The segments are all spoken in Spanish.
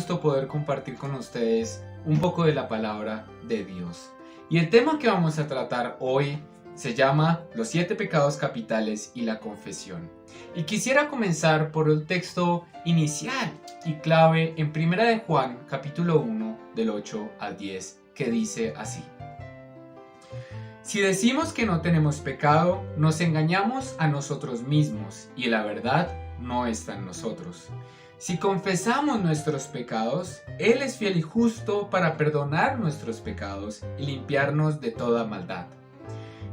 gusto poder compartir con ustedes un poco de la palabra de Dios. Y el tema que vamos a tratar hoy se llama Los 7 pecados capitales y la confesión. Y quisiera comenzar por el texto inicial y clave en 1 de Juan, capítulo 1, del 8 al 10, que dice así: Si decimos que no tenemos pecado, nos engañamos a nosotros mismos y la verdad no está en nosotros. Si confesamos nuestros pecados, Él es fiel y justo para perdonar nuestros pecados y limpiarnos de toda maldad.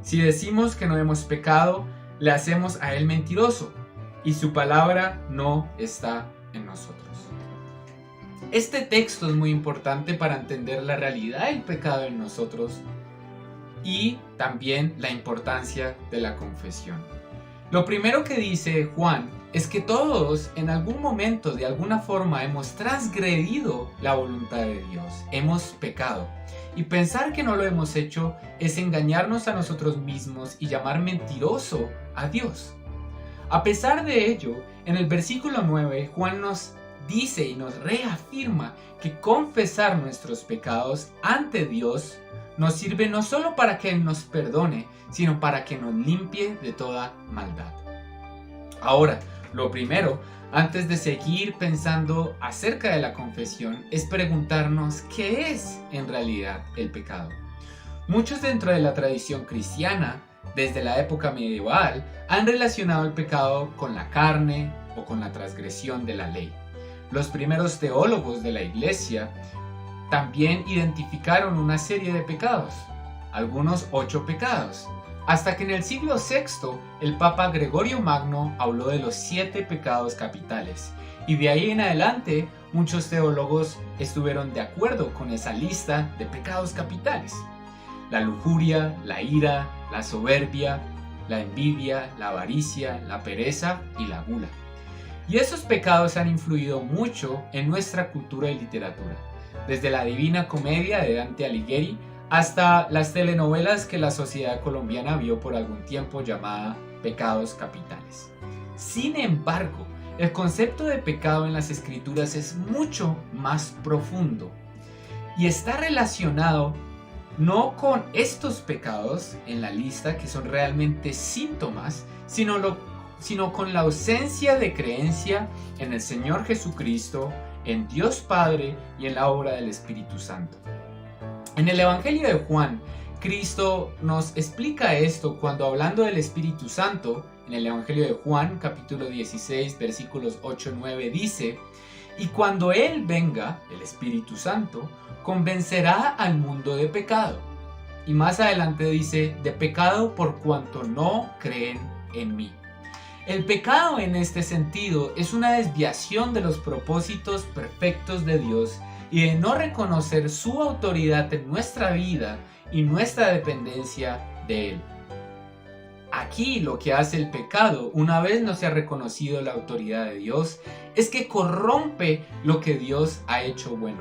Si decimos que no hemos pecado, le hacemos a Él mentiroso y su palabra no está en nosotros. Este texto es muy importante para entender la realidad del pecado en nosotros y también la importancia de la confesión. Lo primero que dice Juan es que todos en algún momento, de alguna forma, hemos transgredido la voluntad de Dios, hemos pecado. Y pensar que no lo hemos hecho es engañarnos a nosotros mismos y llamar mentiroso a Dios. A pesar de ello, en el versículo 9, Juan nos dice y nos reafirma que confesar nuestros pecados ante Dios nos sirve no solo para que Él nos perdone, sino para que nos limpie de toda maldad. Ahora, lo primero, antes de seguir pensando acerca de la confesión, es preguntarnos qué es en realidad el pecado. Muchos dentro de la tradición cristiana, desde la época medieval, han relacionado el pecado con la carne o con la transgresión de la ley. Los primeros teólogos de la iglesia también identificaron una serie de pecados, algunos 8 pecados, hasta que en el siglo VI el Papa Gregorio Magno habló de los 7 pecados capitales, y de ahí en adelante muchos teólogos estuvieron de acuerdo con esa lista de pecados capitales: la lujuria, la ira, la soberbia, la envidia, la avaricia, la pereza y la gula. Y esos pecados han influido mucho en nuestra cultura y literatura, desde la Divina Comedia de Dante Alighieri hasta las telenovelas que la sociedad colombiana vio por algún tiempo llamada pecados capitales. Sin embargo, el concepto de pecado en las escrituras es mucho más profundo y está relacionado no con estos pecados en la lista, que son realmente síntomas, sino con la ausencia de creencia en el Señor Jesucristo, en Dios Padre y en la obra del Espíritu Santo. En el Evangelio de Juan, Cristo nos explica esto cuando, hablando del Espíritu Santo, en el Evangelio de Juan, capítulo 16, versículos 8-9, dice: Y cuando Él venga, el Espíritu Santo, convencerá al mundo de pecado. Y más adelante dice: de pecado por cuanto no creen en mí. El pecado en este sentido es una desviación de los propósitos perfectos de Dios y de no reconocer su autoridad en nuestra vida y nuestra dependencia de Él. Aquí lo que hace el pecado, una vez no se ha reconocido la autoridad de Dios, es que corrompe lo que Dios ha hecho bueno.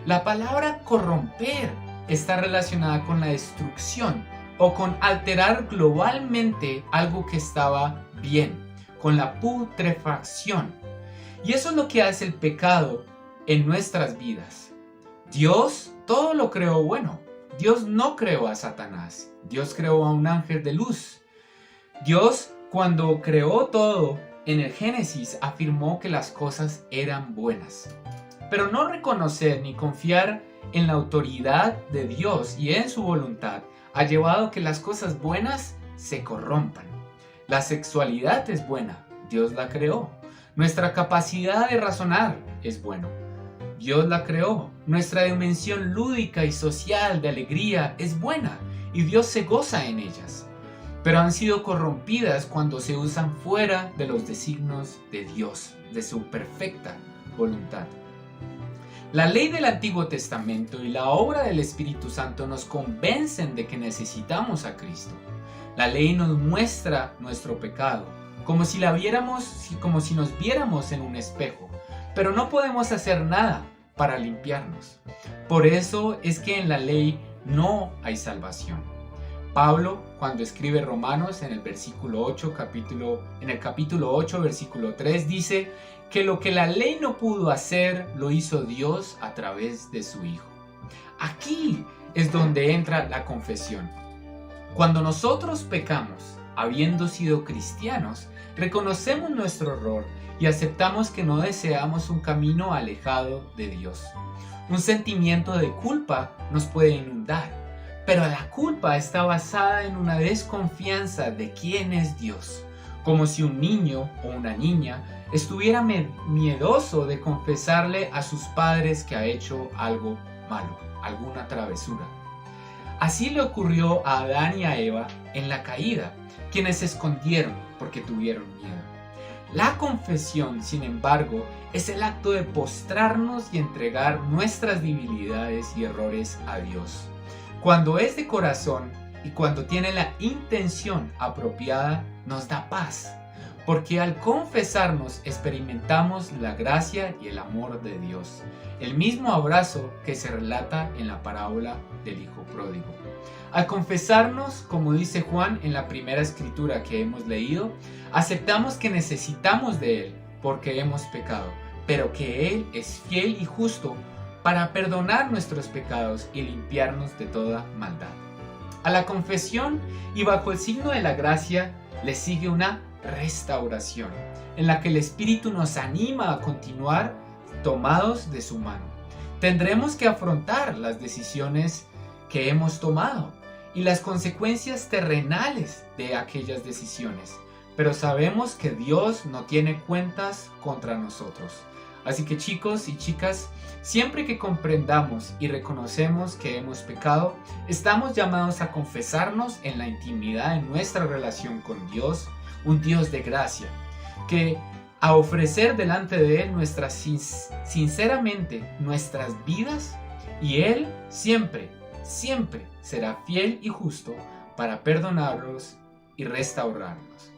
La palabra corromper está relacionada con la destrucción o con alterar globalmente algo que estaba bien, con la putrefacción. Y eso es lo que hace el pecado en nuestras vidas. Dios todo lo creó bueno. Dios no creó a Satanás. Dios creó a un ángel de luz. Dios, cuando creó todo en el Génesis, afirmó que las cosas eran buenas. Pero no reconocer ni confiar en la autoridad de Dios y en su voluntad ha llevado a que las cosas buenas se corrompan. La sexualidad es buena. Dios la creó. Nuestra capacidad de razonar es bueno. Dios la creó. Nuestra dimensión lúdica y social de alegría es buena y Dios se goza en ellas. Pero han sido corrompidas cuando se usan fuera de los designios de Dios, de su perfecta voluntad. La ley del Antiguo Testamento y la obra del Espíritu Santo nos convencen de que necesitamos a Cristo. La ley nos muestra nuestro pecado, como si nos viéramos en un espejo, pero no podemos hacer nada para limpiarnos. Por eso es que en la ley no hay salvación. Pablo, cuando escribe Romanos en el capítulo 8, versículo 3, dice que lo que la ley no pudo hacer, lo hizo Dios a través de su Hijo. Aquí es donde entra la confesión. Cuando nosotros pecamos, habiendo sido cristianos, reconocemos nuestro error y aceptamos que no deseamos un camino alejado de Dios. Un sentimiento de culpa nos puede inundar, pero la culpa está basada en una desconfianza de quién es Dios, como si un niño o una niña estuviera miedoso de confesarle a sus padres que ha hecho algo malo, alguna travesura. Así le ocurrió a Adán y a Eva en la caída, quienes se escondieron porque tuvieron miedo. La confesión, sin embargo, es el acto de postrarnos y entregar nuestras debilidades y errores a Dios. Cuando es de corazón y cuando tiene la intención apropiada, nos da paz, porque al confesarnos experimentamos la gracia y el amor de Dios, el mismo abrazo que se relata en la parábola del Hijo Pródigo. Al confesarnos, como dice Juan en la primera escritura que hemos leído, aceptamos que necesitamos de Él porque hemos pecado, pero que Él es fiel y justo para perdonar nuestros pecados y limpiarnos de toda maldad. A la confesión y bajo el signo de la gracia le sigue una restauración, en la que el Espíritu nos anima a continuar tomados de su mano. Tendremos que afrontar las decisiones que hemos tomado y las consecuencias terrenales de aquellas decisiones, pero sabemos que Dios no tiene cuentas contra nosotros. Así que chicos y chicas, siempre que comprendamos y reconocemos que hemos pecado, estamos llamados a confesarnos en la intimidad de nuestra relación con Dios, un Dios de gracia, que a ofrecer delante de Él sinceramente nuestras vidas, y Él siempre será fiel y justo para perdonarnos y restaurarnos.